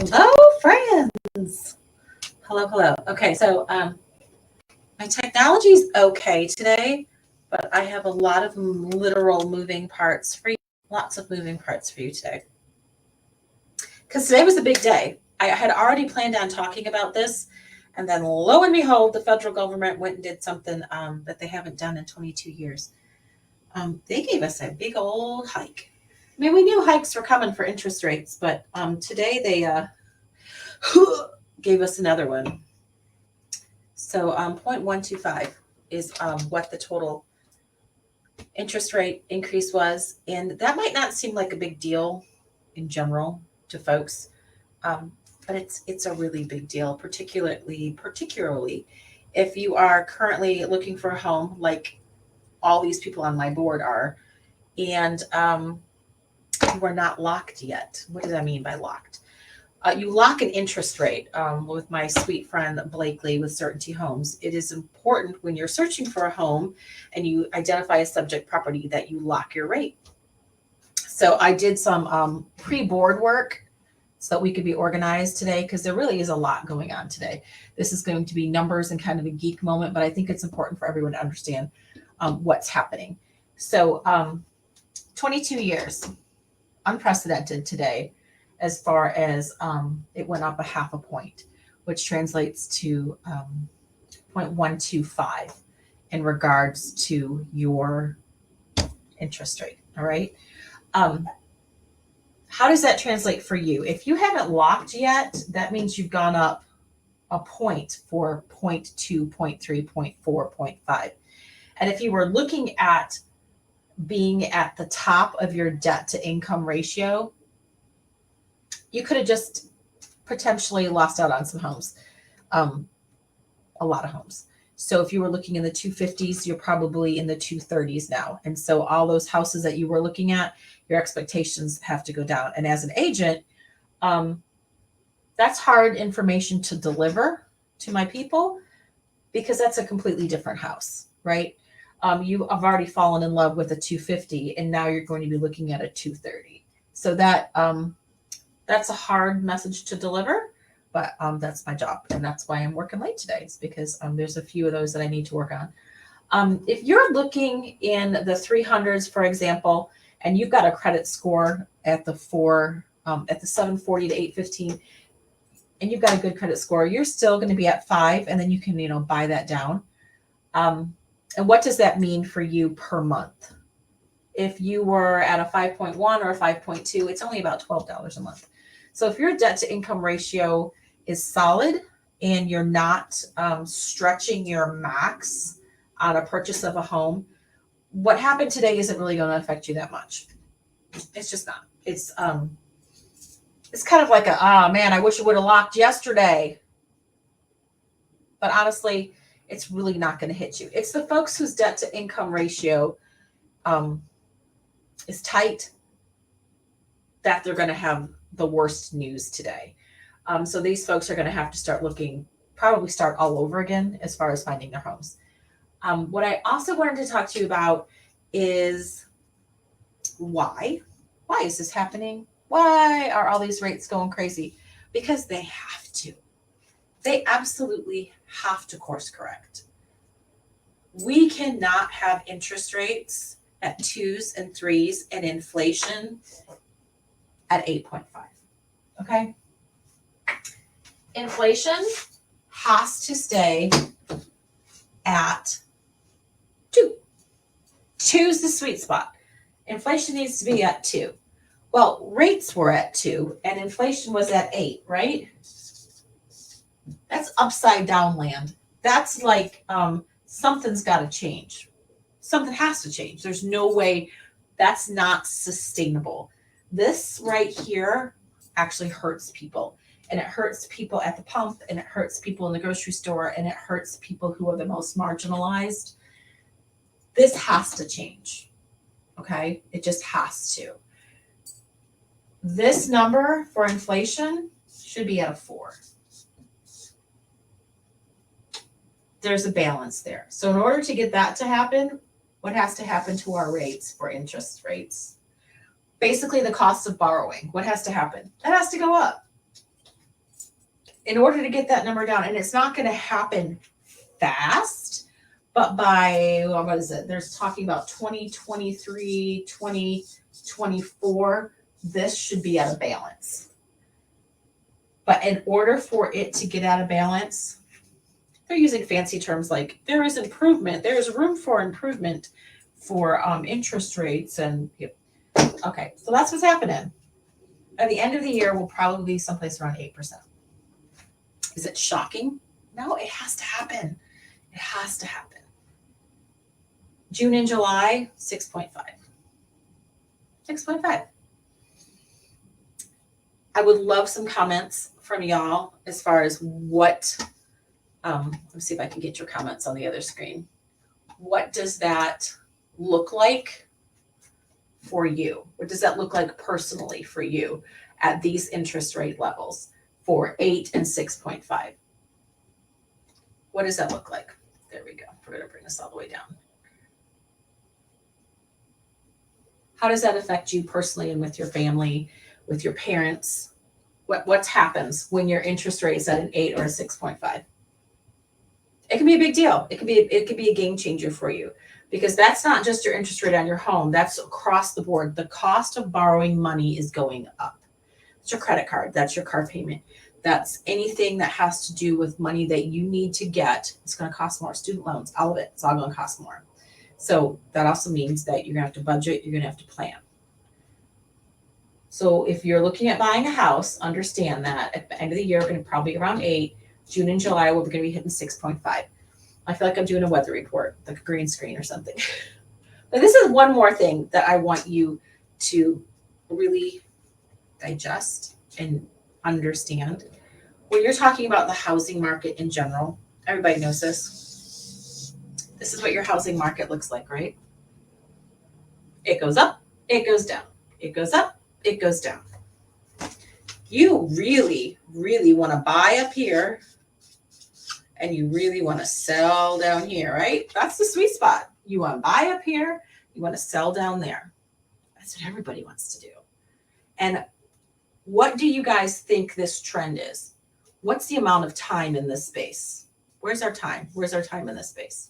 Hello, friends. Hello, hello. Okay, so my technology's okay today, but I have a lot of literal moving parts for you. Lots of moving parts for you today. Because today was a big day. I had already planned on talking about this, and then lo and behold, the federal government went and did something that they haven't done in 22 years. They gave us a big old hike. I mean, we knew hikes were coming for interest rates, but today they gave us another one. So 0.125 is what the total interest rate increase was. And that might not seem like a big deal in general to folks, but it's a really big deal, particularly if you are currently looking for a home like all these people on my board are, and you are not locked yet. What does that mean by locked? You lock an interest rate with my sweet friend Blakely with Certainty Homes. It is important when you're searching for a home and you identify a subject property that you lock your rate. So I did some pre-board work so that we could be organized today, because there really is a lot going on today. This is going to be numbers and kind of a geek moment, but I think it's important for everyone to understand what's happening. So 22 years, unprecedented today, as far as it went up a half a point, which translates to 0.125 in regards to your interest rate. All right. How does that translate for you? If you haven't locked yet, that means you've gone up a point for 0.2, 0.3, 0.4, 0.5. And if you were looking at being at the top of your debt to income ratio, you could have just potentially lost out on some homes, a lot of homes. So if you were looking in the 250s, you're probably in the 230s now. And so all those houses that you were looking at, your expectations have to go down. And as an agent, that's hard information to deliver to my people, because that's a completely different house, right? You have already fallen in love with a 250, and now you're going to be looking at a 230. So that's a hard message to deliver, but that's my job, and that's why I'm working late today. It's because there's a few of those that I need to work on. If you're looking in the 300s, for example, and you've got a credit score at the 740 to 815, and you've got a good credit score, you're still going to be at 5, and then you can buy that down. And what does that mean for you per month? If you were at a 5.1 or a 5.2, it's only about $12 a month. So if your debt to income ratio is solid and you're not stretching your max on a purchase of a home, what happened today isn't really going to affect you that much. It's just not. It's kind of like man, I wish it would have locked yesterday. But honestly, it's really not going to hit you. It's the folks whose debt to income ratio is tight that they're going to have the worst news today. So these folks are going to have to probably start all over again as far as finding their homes. What I also wanted to talk to you about is why is this happening? Why are all these rates going crazy? Because they have to. They absolutely have to course correct. We cannot have interest rates at 2s and 3s and inflation at 8.5. Okay? Inflation has to stay at 2. 2 is the sweet spot. Inflation needs to be at 2. Well, rates were at 2 and inflation was at 8, right? That's upside down land. That's like something's got to change. Something has to change. There's no way. That's not sustainable. This right here actually hurts people. And it hurts people at the pump, and it hurts people in the grocery store, and it hurts people who are the most marginalized. This has to change. Okay? It just has to. This number for inflation should be at a 4. There's a balance there. So in order to get that to happen, what has to happen to our rates for interest rates? Basically the cost of borrowing. What has to happen? That has to go up. in order to get that number down, and it's not going to happen fast, but by, well, what is it? There's talking about 2023, 2024. This should be out of balance. But in order for it to get out of balance, they're using fancy terms like there is improvement, there is room for improvement for interest rates. And okay, so that's what's happening. At the end of the year, we'll probably be someplace around 8%. Is it shocking? No, it has to happen. It has to happen. June and July, 6.5. 6.5. I would love some comments from y'all as far as what, let me see if I can get your comments on the other screen. What does that look like for you? What does that look like personally for you at these interest rate levels for 8 and 6.5? What does that look like? There we go. We're going to bring this all the way down. How does that affect you personally and with your family, with your parents? What happens when your interest rate is at an 8 or a 6.5? It can be a big deal. It could be a game changer for you, because that's not just your interest rate on your home. That's across the board. The cost of borrowing money is going up. It's your credit card. That's your car payment. That's anything that has to do with money that you need to get. It's going to cost more. Student loans, all of it. It's all going to cost more. So that also means that you're going to have to budget. You're going to have to plan. So if you're looking at buying a house, understand that at the end of the year, we're going to probably be around 8. June and July, we're going to be hitting 6.5. I feel like I'm doing a weather report, like a green screen or something. But this is one more thing that I want you to really digest and understand. When you're talking about the housing market in general, everybody knows this. This is what your housing market looks like, right? It goes up, it goes down. It goes up, it goes down. You really, really want to buy up here, and you really want to sell down here, right? That's the sweet spot. You want to buy up here, you want to sell down there. That's what everybody wants to do. And what do you guys think this trend is? What's the amount of time in this space? Where's our time? Where's our time in this space?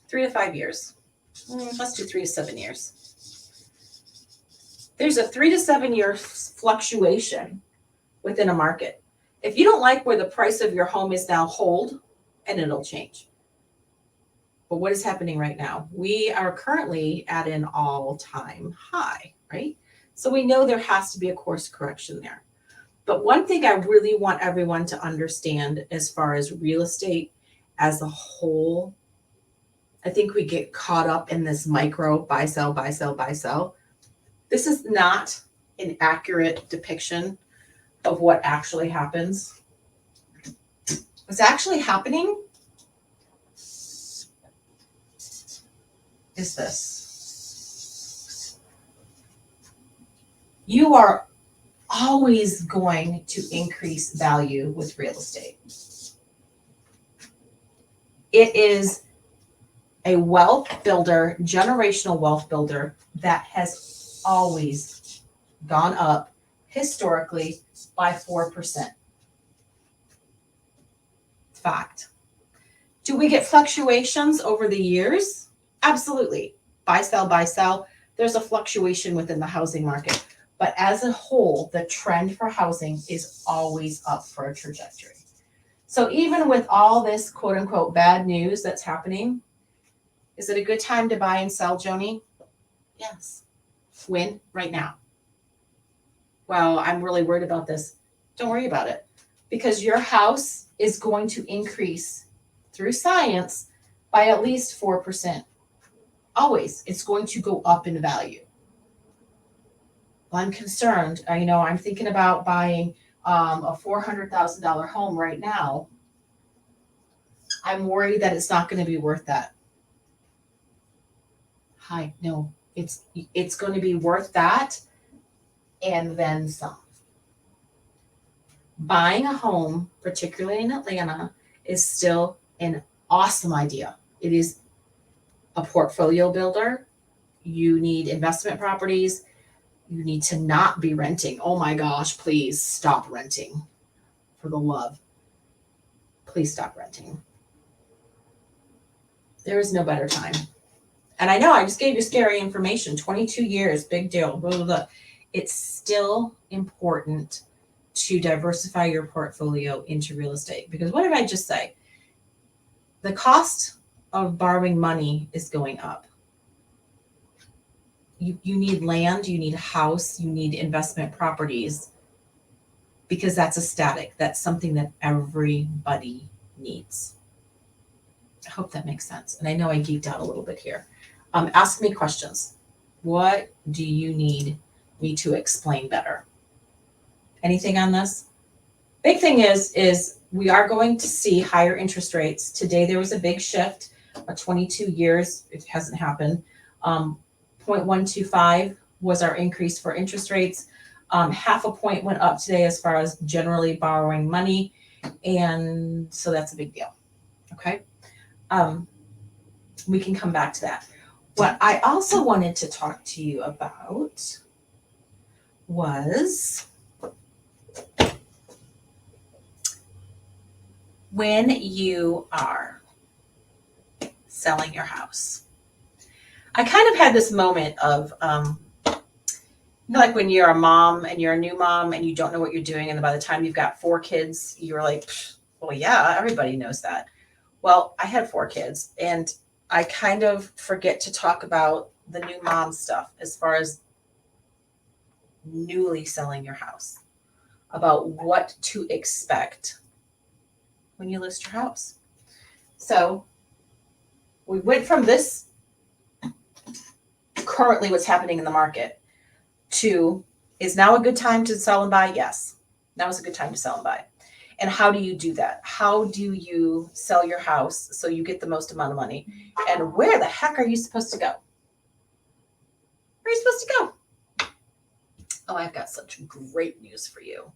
3 to 5 years. Let's do 3 to 7 years. There's a 3 to 7 year fluctuation within a market. If you don't like where the price of your home is now, hold, and it'll change. But what is happening right now? We are currently at an all-time high, right? So we know there has to be a course correction there. But one thing I really want everyone to understand as far as real estate as a whole, I think we get caught up in this micro buy, sell, buy, sell, buy, sell. This is not an accurate depiction of what actually happens. What's actually happening is this. You are always going to increase value with real estate. It is a wealth builder, generational wealth builder that has always gone up historically by 4%. Fact. Do we get fluctuations over the years? Absolutely. Buy, sell, buy, sell. There's a fluctuation within the housing market. But as a whole, the trend for housing is always up for a trajectory. So even with all this quote unquote bad news that's happening, is it a good time to buy and sell, Joanie? Yes. When? Right now. Well, I'm really worried about this. Don't worry about it, because your house is going to increase through science by at least 4%. Always. It's going to go up in value. Well, I'm concerned. I'm thinking about buying a $400,000 home right now. I'm worried that it's not going to be worth that. Hi, no, it's going to be worth that and then some. Buying a home, particularly in Atlanta, is still an awesome idea. It is a portfolio builder. You need investment properties. You need to not be renting. Oh my gosh, please stop renting. for the love, please stop renting. There is no better time. And I know I just gave you scary information, 22 years, big deal, blah, blah, blah. It's still important to diversify your portfolio into real estate. Because what did I just say? The cost of borrowing money is going up. You need land, you need a house, you need investment properties, because that's a static. That's something that everybody needs. I hope that makes sense. And I know I geeked out a little bit here. Ask me questions. What do you need me to explain better? Anything on this? Big thing is we are going to see higher interest rates. Today there was a big shift, 22 years, it hasn't happened. 0.125 was our increase for interest rates. Half a point went up today as far as generally borrowing money. And so that's a big deal. Okay. We can come back to that. What I also wanted to talk to you about was when you are selling your house. I kind of had this moment of, like when you're a mom and you're a new mom and you don't know what you're doing. And by the time you've got 4 kids, you're like, well, yeah, everybody knows that. Well, I had 4 kids and I kind of forget to talk about the new mom stuff as far as newly selling your house, about what to expect when you list your house. So we went from this, currently what's happening in the market, to is now a good time to sell and buy? Yes, now is a good time to sell and buy. And how do you do that? How do you sell your house so you get the most amount of money? And where the heck are you supposed to go? Where are you supposed to go? Oh, I've got such great news for you.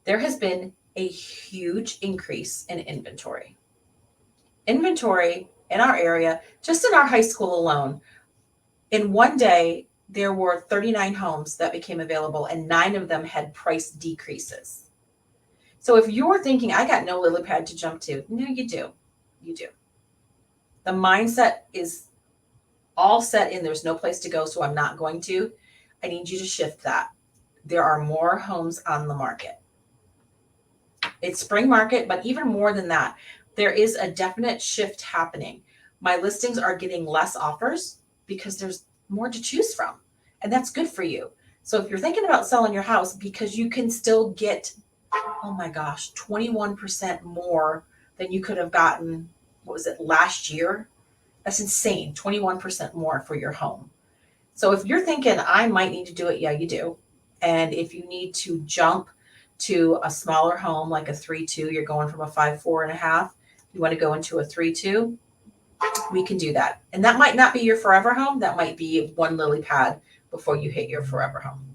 There has been a huge increase in inventory. Inventory in our area, just in our high school alone, in one day, there were 39 homes that became available and 9 of them had price decreases. So if you're thinking, I got no lily pad to jump to, no, you do. You do. The mindset is all set in, there's no place to go, so I'm not going to. I need you to shift that. There are more homes on the market. It's spring market, but even more than that, there is a definite shift happening. My listings are getting less offers because there's more to choose from, and that's good for you. So if you're thinking about selling your house, because you can still get, oh my gosh, 21% more than you could have gotten, what was it, last year? That's insane, 21% more for your home. So if you're thinking, I might need to do it, yeah, you do. And if you need to jump to a smaller home, like a 3.2, you're going from a 5.4.5, you want to go into a 3.2, we can do that. And that might not be your forever home. That might be one lily pad before you hit your forever home.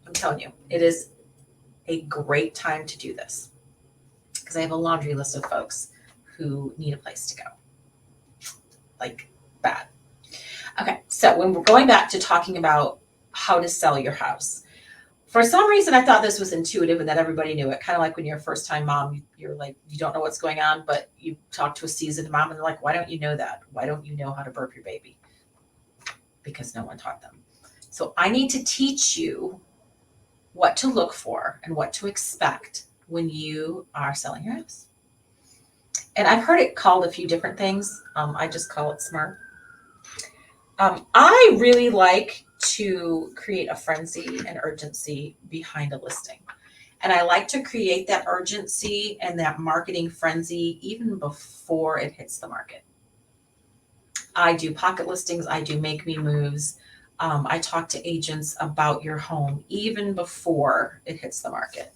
I'm telling you, it is a great time to do this because I have a laundry list of folks who need a place to go, like bad. Okay, so when we're going back to talking about how to sell your house, for some reason I thought this was intuitive and that everybody knew it. Kind of like when you're a first-time mom, you're like, you don't know what's going on, but you talk to a seasoned mom and they're like, why don't you know that? Why don't you know how to burp your baby? Because no one taught them. So I need to teach you what to look for and what to expect when you are selling your house. And I've heard it called a few different things. I just call it SMART. I really like to create a frenzy and urgency behind a listing. And I like to create that urgency and that marketing frenzy even before it hits the market. I do pocket listings. I do make me moves. I talk to agents about your home even before it hits the market.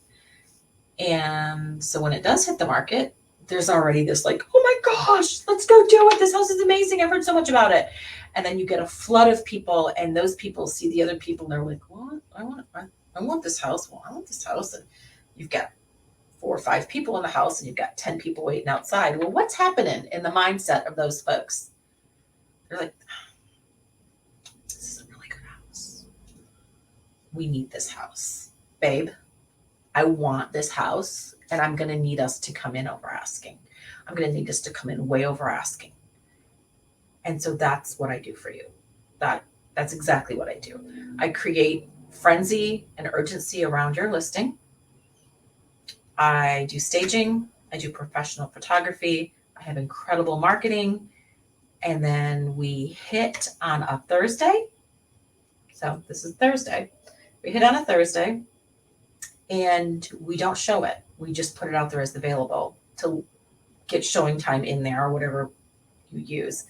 And so when it does hit the market, there's already this like, oh my gosh, let's go do it. This house is amazing. I've heard so much about it. And then you get a flood of people and those people see the other people and they're like, what? I want this house. Well, I want this house. And you've got 4 or 5 people in the house and you've got 10 people waiting outside. Well, what's happening in the mindset of those folks? They're like, this is a really good house. We need this house. Babe, I want this house and I'm going to need us to come in over asking. I'm going to need us to come in way over asking. And so that's what I do for you. That's exactly what I do. I create frenzy and urgency around your listing. I do staging. I do professional photography. I have incredible marketing. And then we hit on a Thursday. So this is Thursday. We hit on a Thursday and we don't show it. We just put it out there as available to get showing time in there or whatever you use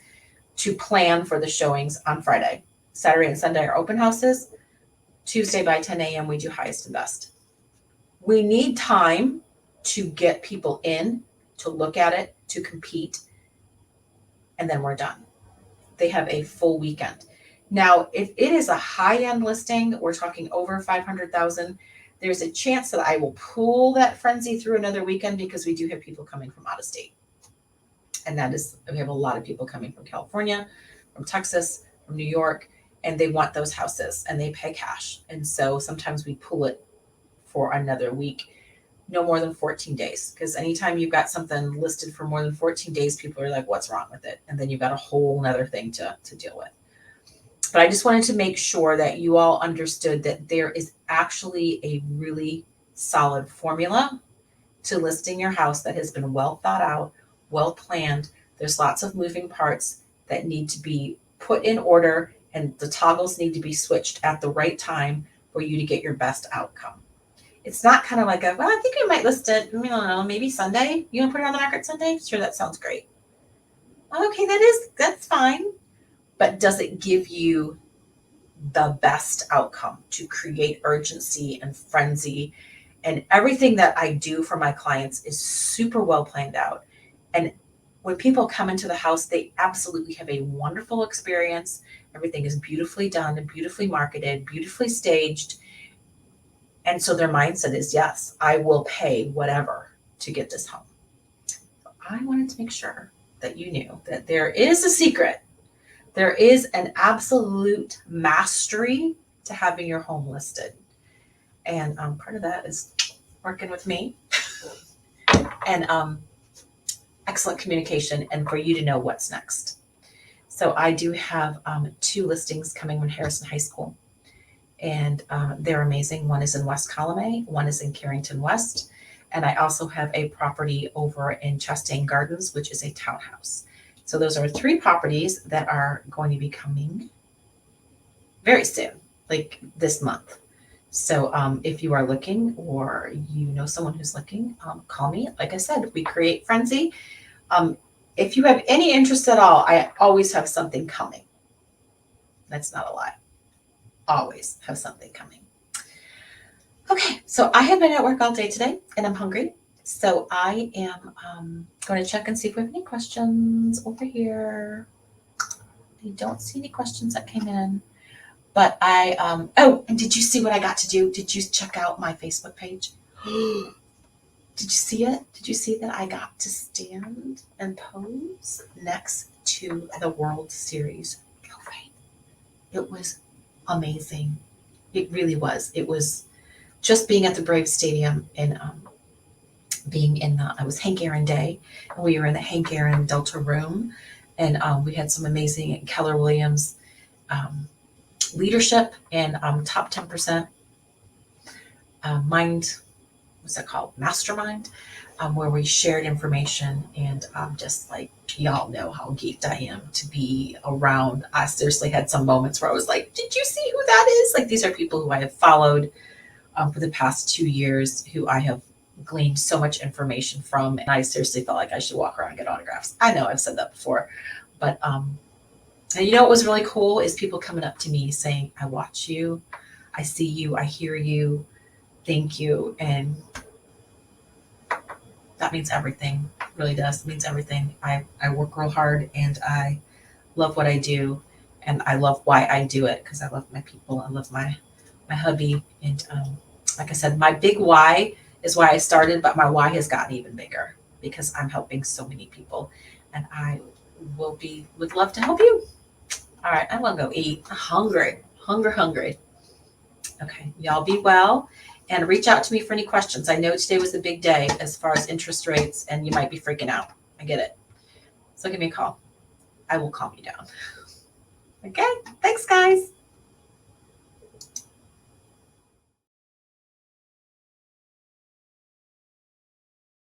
to plan for the showings on Friday. Saturday and Sunday are open houses. Tuesday by 10 a.m. we do highest and best. We need time to get people in, to look at it, to compete, and then we're done. They have a full weekend. Now, if it is a high-end listing, we're talking over 500,000, there's a chance that I will pull that frenzy through another weekend because we do have people coming from out of state. And we have a lot of people coming from California, from Texas, from New York, and they want those houses and they pay cash. And so sometimes we pull it for another week, no more than 14 days. Because anytime you've got something listed for more than 14 days, people are like, what's wrong with it? And then you've got a whole nother thing to deal with. But I just wanted to make sure that you all understood that there is actually a really solid formula to listing your house that has been well thought out, well planned. There's lots of moving parts that need to be put in order, and the toggles need to be switched at the right time for you to get your best outcome. It's not kind of like well, I think we might list it, I don't know, maybe Sunday. You want to put it on the market Sunday? Sure, that sounds great. Okay, that's fine. But does it give you the best outcome to create urgency and frenzy? And everything that I do for my clients is super well planned out. And when people come into the house, they absolutely have a wonderful experience. Everything is beautifully done and beautifully marketed, beautifully staged. And so their mindset is, yes, I will pay whatever to get this home. So I wanted to make sure that you knew that there is a secret. There is an absolute mastery to having your home listed. And part of that is working with me and excellent communication and for you to know what's next. So I do have 2 listings coming from Harrison High School. And they're amazing. One is in West Columay, one is in Carrington West. And I also have a property over in Chastain Gardens, which is a townhouse. So those are 3 properties that are going to be coming very soon, like this month. So if you are looking or you know someone who's looking, call me. Like I said, we create frenzy. If you have any interest at all, I always have something coming. That's not a lie. Always have something coming. Okay, so I have been at work all day today and I'm hungry. So I am going to check and see if we have any questions over here. I don't see any questions that came in. But oh, and did you see what I got to do? Did you check out my Facebook page? Did you see it? Did you see that I got to stand and pose next to the World Series trophy? It was amazing. It really was. It was just being at the Braves Stadium and being in I was Hank Aaron Day, and we were in the Hank Aaron Delta room, and we had some amazing Keller Williams leadership and top 10% what's that called? Mastermind, where we shared information and just like y'all know how geeked I am to be around. I seriously had some moments where I was like, did you see who that is? Like these are people who I have followed for the past 2 years, who I have gleaned so much information from, and I seriously felt like I should walk around and get autographs. I know I've said that before, but and you know what was really cool is people coming up to me saying, I watch you, I see you, I hear you, thank you. And that means everything. It really does. It means everything. I work real hard and I love what I do, and I love why I do it, because I love my people. I love my hubby. And like I said, my big why is why I started, but my why has gotten even bigger because I'm helping so many people, and I would love to help you. All right, I'm gonna go eat. I'm hungry. Hungry. Okay, y'all be well. And reach out to me for any questions. I know today was a big day as far as interest rates, and you might be freaking out. I get it. So give me a call. I will calm you down. Okay. Thanks, guys.